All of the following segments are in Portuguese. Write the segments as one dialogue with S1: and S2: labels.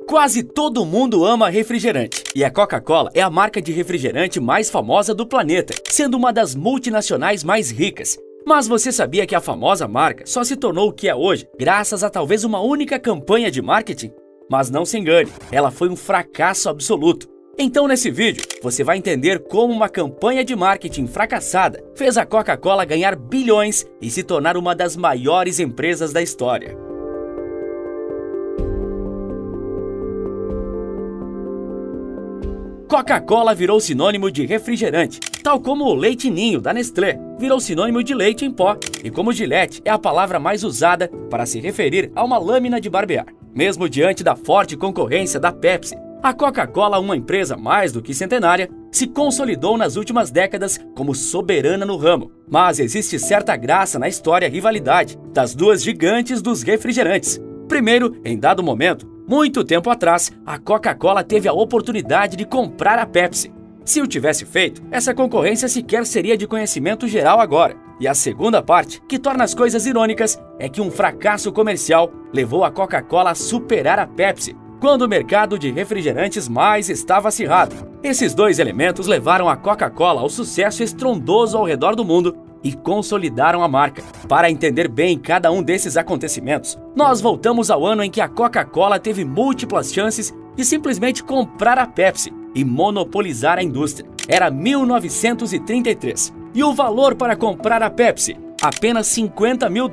S1: Quase todo mundo ama refrigerante, e a Coca-Cola é a marca de refrigerante mais famosa do planeta, sendo uma das multinacionais mais ricas. Mas você sabia que a famosa marca só se tornou o que é hoje graças a talvez uma única campanha de marketing? Mas não se engane, ela foi um fracasso absoluto. Então nesse vídeo, você vai entender como uma campanha de marketing fracassada fez a Coca-Cola ganhar bilhões e se tornar uma das maiores empresas da história. Coca-Cola virou sinônimo de refrigerante, tal como o leite ninho da Nestlé virou sinônimo de leite em pó, e como Gillette é a palavra mais usada para se referir a uma lâmina de barbear. Mesmo diante da forte concorrência da Pepsi, a Coca-Cola, uma empresa mais do que centenária, se consolidou nas últimas décadas como soberana no ramo. Mas existe certa graça na história e rivalidade das duas gigantes dos refrigerantes. Primeiro, em dado momento, muito tempo atrás, a Coca-Cola teve a oportunidade de comprar a Pepsi. Se o tivesse feito, essa concorrência sequer seria de conhecimento geral agora. E a segunda parte, que torna as coisas irônicas, é que um fracasso comercial levou a Coca-Cola a superar a Pepsi, quando o mercado de refrigerantes mais estava acirrado. Esses dois elementos levaram a Coca-Cola ao sucesso estrondoso ao redor do mundo e consolidaram a marca. Para entender bem cada um desses acontecimentos, nós voltamos ao ano em que a Coca-Cola teve múltiplas chances de simplesmente comprar a Pepsi e monopolizar a indústria. Era 1933, e o valor para comprar a Pepsi? Apenas $50 mil.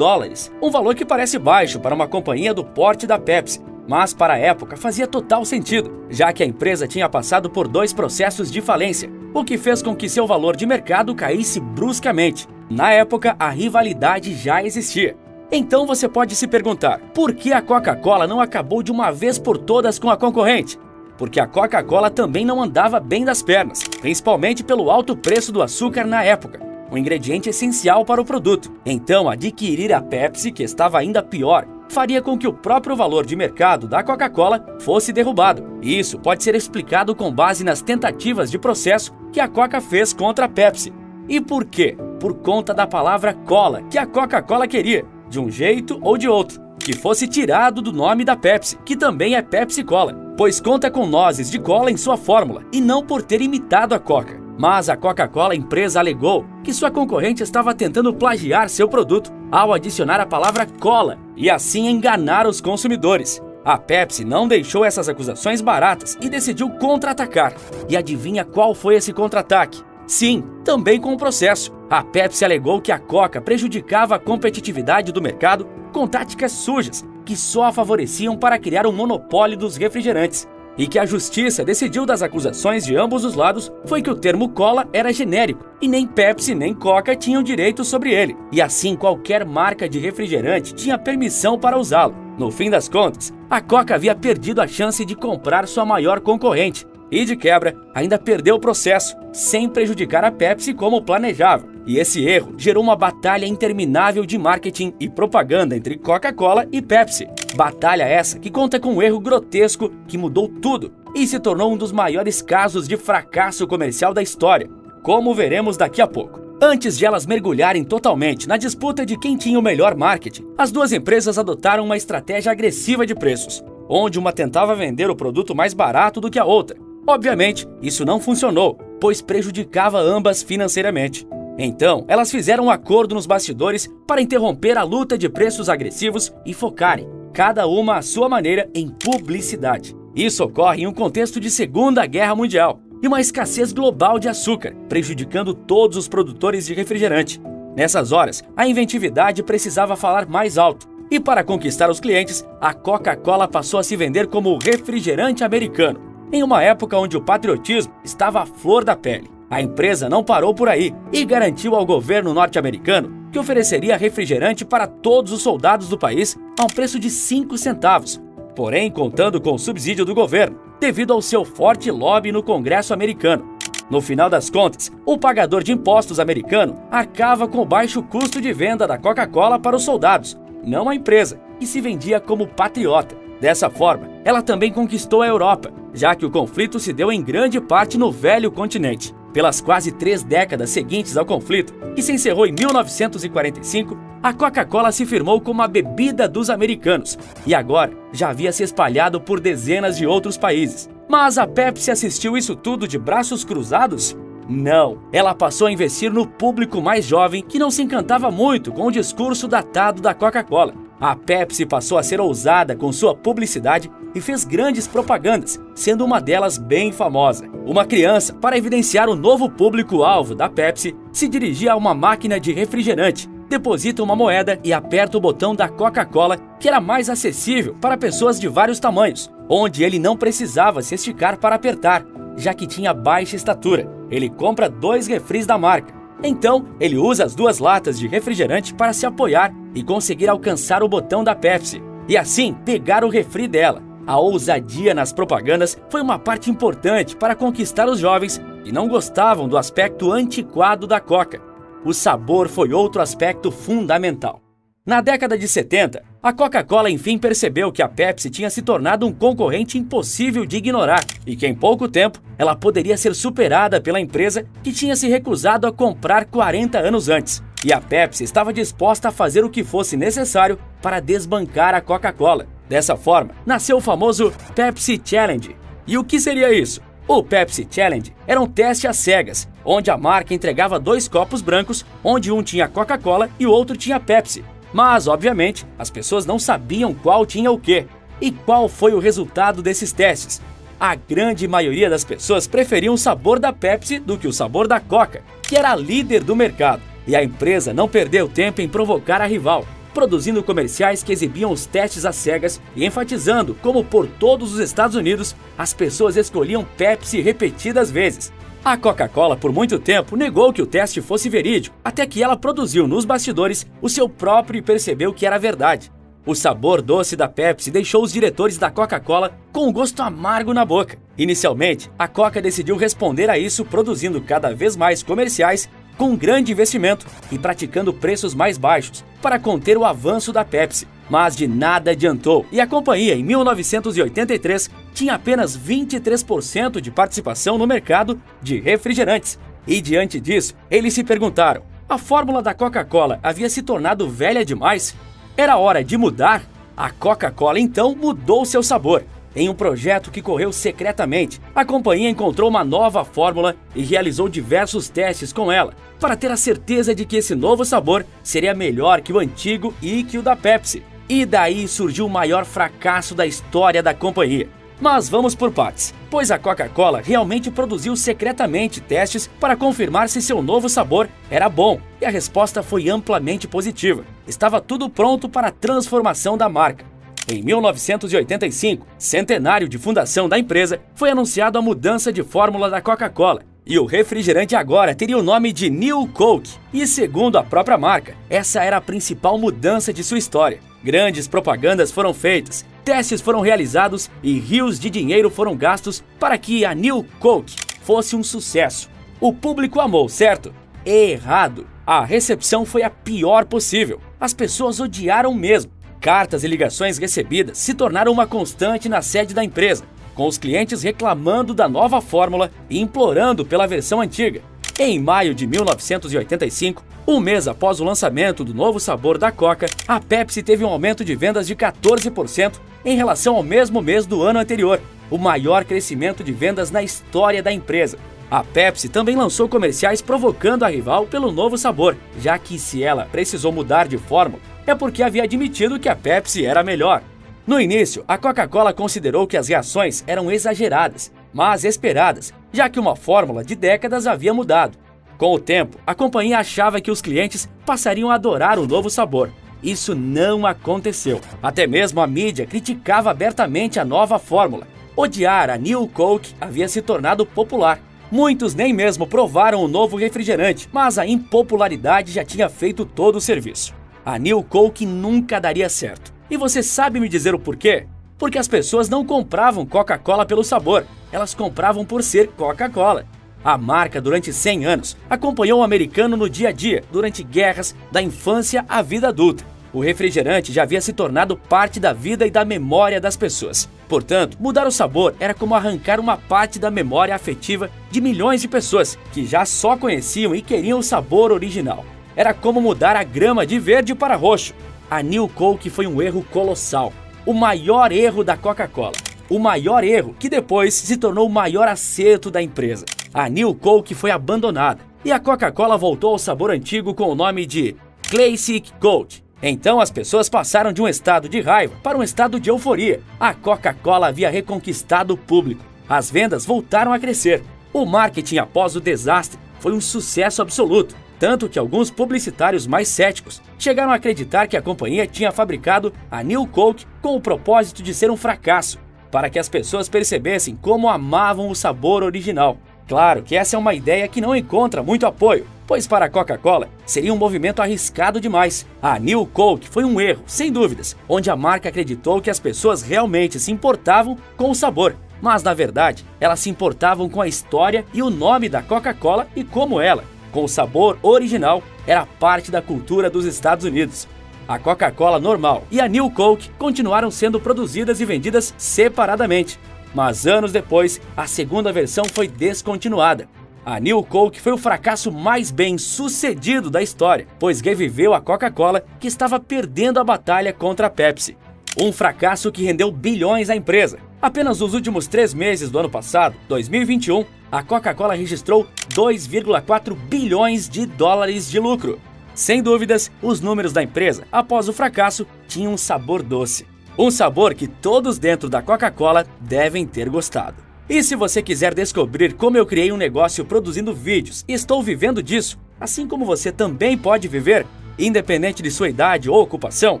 S1: Um valor que parece baixo para uma companhia do porte da Pepsi, mas para a época fazia total sentido, já que a empresa tinha passado por 2 processos de falência, o que fez com que seu valor de mercado caísse bruscamente. Na época, a rivalidade já existia. Então você pode se perguntar, por que a Coca-Cola não acabou de uma vez por todas com a concorrente? Porque a Coca-Cola também não andava bem das pernas, principalmente pelo alto preço do açúcar na época, um ingrediente essencial para o produto. Então, adquirir a Pepsi, que estava ainda pior, faria com que o próprio valor de mercado da Coca-Cola fosse derrubado. E isso pode ser explicado com base nas tentativas de processo que a Coca fez contra a Pepsi. E por quê? Por conta da palavra cola, que a Coca-Cola queria, de um jeito ou de outro, que fosse tirado do nome da Pepsi, que também é Pepsi-Cola, pois conta com nozes de cola em sua fórmula, e não por ter imitado a Coca. Mas a Coca-Cola empresa alegou que sua concorrente estava tentando plagiar seu produto ao adicionar a palavra cola e assim enganar os consumidores. A Pepsi não deixou essas acusações baratas e decidiu contra-atacar. E adivinha qual foi esse contra-ataque? Sim, também com o processo. A Pepsi alegou que a Coca prejudicava a competitividade do mercado com táticas sujas que só a favoreciam para criar um monopólio dos refrigerantes. E que a justiça decidiu das acusações de ambos os lados foi que o termo cola era genérico e nem Pepsi nem Coca tinham direito sobre ele. E assim qualquer marca de refrigerante tinha permissão para usá-lo. No fim das contas, a Coca havia perdido a chance de comprar sua maior concorrente. E de quebra, ainda perdeu o processo, sem prejudicar a Pepsi como planejava. E esse erro gerou uma batalha interminável de marketing e propaganda entre Coca-Cola e Pepsi. Batalha essa que conta com um erro grotesco que mudou tudo e se tornou um dos maiores casos de fracasso comercial da história, como veremos daqui a pouco. Antes de elas mergulharem totalmente na disputa de quem tinha o melhor marketing, as duas empresas adotaram uma estratégia agressiva de preços, onde uma tentava vender o produto mais barato do que a outra. Obviamente, isso não funcionou, pois prejudicava ambas financeiramente. Então, elas fizeram um acordo nos bastidores para interromper a luta de preços agressivos e focarem, cada uma à sua maneira, em publicidade. Isso ocorre em um contexto de Segunda Guerra Mundial e uma escassez global de açúcar, prejudicando todos os produtores de refrigerante. Nessas horas, a inventividade precisava falar mais alto. E para conquistar os clientes, a Coca-Cola passou a se vender como o refrigerante americano, em uma época onde o patriotismo estava à flor da pele. A empresa não parou por aí e garantiu ao governo norte-americano que ofereceria refrigerante para todos os soldados do país a um preço de 5 centavos, porém contando com o subsídio do governo, devido ao seu forte lobby no Congresso americano. No final das contas, o pagador de impostos americano arcava com o baixo custo de venda da Coca-Cola para os soldados, não a empresa, que se vendia como patriota. Dessa forma, ela também conquistou a Europa, já que o conflito se deu em grande parte no velho continente. Pelas quase 3 décadas seguintes ao conflito, que se encerrou em 1945, a Coca-Cola se firmou como a bebida dos americanos e agora já havia se espalhado por dezenas de outros países. Mas a Pepsi assistiu isso tudo de braços cruzados? Não, ela passou a investir no público mais jovem que não se encantava muito com o discurso datado da Coca-Cola. A Pepsi passou a ser ousada com sua publicidade e fez grandes propagandas, sendo uma delas bem famosa. Uma criança, para evidenciar o novo público-alvo da Pepsi, se dirigia a uma máquina de refrigerante, deposita uma moeda e aperta o botão da Coca-Cola, que era mais acessível para pessoas de vários tamanhos, onde ele não precisava se esticar para apertar, já que tinha baixa estatura. Ele compra 2 refris da marca. Então, ele usa as 2 latas de refrigerante para se apoiar e conseguir alcançar o botão da Pepsi, e assim pegar o refri dela. A ousadia nas propagandas foi uma parte importante para conquistar os jovens que não gostavam do aspecto antiquado da Coca. O sabor foi outro aspecto fundamental. Na década de 70, a Coca-Cola enfim percebeu que a Pepsi tinha se tornado um concorrente impossível de ignorar e que em pouco tempo ela poderia ser superada pela empresa que tinha se recusado a comprar 40 anos antes. E a Pepsi estava disposta a fazer o que fosse necessário para desbancar a Coca-Cola. Dessa forma, nasceu o famoso Pepsi Challenge. E o que seria isso? O Pepsi Challenge era um teste às cegas, onde a marca entregava 2 copos brancos, onde um tinha Coca-Cola e o outro tinha Pepsi. Mas, obviamente, as pessoas não sabiam qual tinha o quê. E qual foi o resultado desses testes? A grande maioria das pessoas preferiam o sabor da Pepsi do que o sabor da Coca, que era a líder do mercado. E a empresa não perdeu tempo em provocar a rival, produzindo comerciais que exibiam os testes às cegas e enfatizando como por todos os Estados Unidos as pessoas escolhiam Pepsi repetidas vezes. A Coca-Cola por muito tempo negou que o teste fosse verídico, até que ela produziu nos bastidores o seu próprio e percebeu que era verdade. O sabor doce da Pepsi deixou os diretores da Coca-Cola com um gosto amargo na boca. Inicialmente, a Coca decidiu responder a isso produzindo cada vez mais comerciais com um grande investimento e praticando preços mais baixos para conter o avanço da Pepsi. Mas de nada adiantou e a companhia, em 1983, tinha apenas 23% de participação no mercado de refrigerantes. E diante disso, eles se perguntaram: a fórmula da Coca-Cola havia se tornado velha demais? Era hora de mudar? A Coca-Cola então mudou seu sabor. Em um projeto que correu secretamente, a companhia encontrou uma nova fórmula e realizou diversos testes com ela, para ter a certeza de que esse novo sabor seria melhor que o antigo e que o da Pepsi. E daí surgiu o maior fracasso da história da companhia. Mas vamos por partes, pois a Coca-Cola realmente produziu secretamente testes para confirmar se seu novo sabor era bom, e a resposta foi amplamente positiva. Estava tudo pronto para a transformação da marca. Em 1985, centenário de fundação da empresa, foi anunciado a mudança de fórmula da Coca-Cola. E o refrigerante agora teria o nome de New Coke. E segundo a própria marca, essa era a principal mudança de sua história. Grandes propagandas foram feitas, testes foram realizados e rios de dinheiro foram gastos para que a New Coke fosse um sucesso. O público amou, certo? Errado! A recepção foi a pior possível. As pessoas odiaram mesmo. Cartas e ligações recebidas se tornaram uma constante na sede da empresa, com os clientes reclamando da nova fórmula e implorando pela versão antiga. Em maio de 1985, um mês após o lançamento do novo sabor da Coca, a Pepsi teve um aumento de vendas de 14% em relação ao mesmo mês do ano anterior, o maior crescimento de vendas na história da empresa. A Pepsi também lançou comerciais provocando a rival pelo novo sabor, já que se ela precisou mudar de fórmula, é porque havia admitido que a Pepsi era melhor. No início, a Coca-Cola considerou que as reações eram exageradas, mas esperadas, já que uma fórmula de décadas havia mudado. Com o tempo, a companhia achava que os clientes passariam a adorar o novo sabor. Isso não aconteceu. Até mesmo a mídia criticava abertamente a nova fórmula. Odiar a New Coke havia se tornado popular. Muitos nem mesmo provaram o novo refrigerante, mas a impopularidade já tinha feito todo o serviço. A New Coke nunca daria certo. E você sabe me dizer o porquê? Porque as pessoas não compravam Coca-Cola pelo sabor, elas compravam por ser Coca-Cola. A marca, durante 100 anos, acompanhou o americano no dia a dia, durante guerras, da infância à vida adulta. O refrigerante já havia se tornado parte da vida e da memória das pessoas. Portanto, mudar o sabor era como arrancar uma parte da memória afetiva de milhões de pessoas que já só conheciam e queriam o sabor original. Era como mudar a grama de verde para roxo. A New Coke foi um erro colossal. O maior erro da Coca-Cola. O maior erro que depois se tornou o maior acerto da empresa. A New Coke foi abandonada e a Coca-Cola voltou ao sabor antigo com o nome de Classic Coke. Então as pessoas passaram de um estado de raiva para um estado de euforia. A Coca-Cola havia reconquistado o público. As vendas voltaram a crescer. O marketing após o desastre foi um sucesso absoluto. Tanto que alguns publicitários mais céticos chegaram a acreditar que a companhia tinha fabricado a New Coke com o propósito de ser um fracasso, para que as pessoas percebessem como amavam o sabor original. Claro que essa é uma ideia que não encontra muito apoio, pois para a Coca-Cola seria um movimento arriscado demais. A New Coke foi um erro, sem dúvidas, onde a marca acreditou que as pessoas realmente se importavam com o sabor. Mas na verdade, elas se importavam com a história e o nome da Coca-Cola e como ela, com o sabor original, era parte da cultura dos Estados Unidos. A Coca-Cola normal e a New Coke continuaram sendo produzidas e vendidas separadamente. Mas anos depois, a segunda versão foi descontinuada. A New Coke foi o fracasso mais bem sucedido da história, pois reviveu a Coca-Cola que estava perdendo a batalha contra a Pepsi. Um fracasso que rendeu bilhões à empresa. Apenas nos últimos 3 meses do ano passado, 2021, a Coca-Cola registrou 2,4 bilhões de dólares de lucro. Sem dúvidas, os números da empresa, após o fracasso, tinham um sabor doce. Um sabor que todos dentro da Coca-Cola devem ter gostado. E se você quiser descobrir como eu criei um negócio produzindo vídeos e estou vivendo disso, assim como você também pode viver, independente de sua idade ou ocupação,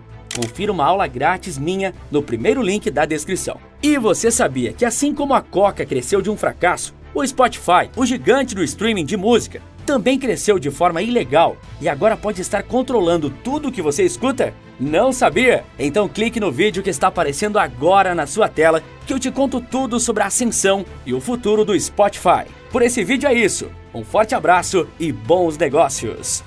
S1: confira uma aula grátis minha no primeiro link da descrição. E você sabia que assim como a Coca cresceu de um fracasso, o Spotify, o gigante do streaming de música, também cresceu de forma ilegal e agora pode estar controlando tudo o que você escuta? Não sabia? Então clique no vídeo que está aparecendo agora na sua tela que eu te conto tudo sobre a ascensão e o futuro do Spotify. Por esse vídeo é isso. Um forte abraço e bons negócios!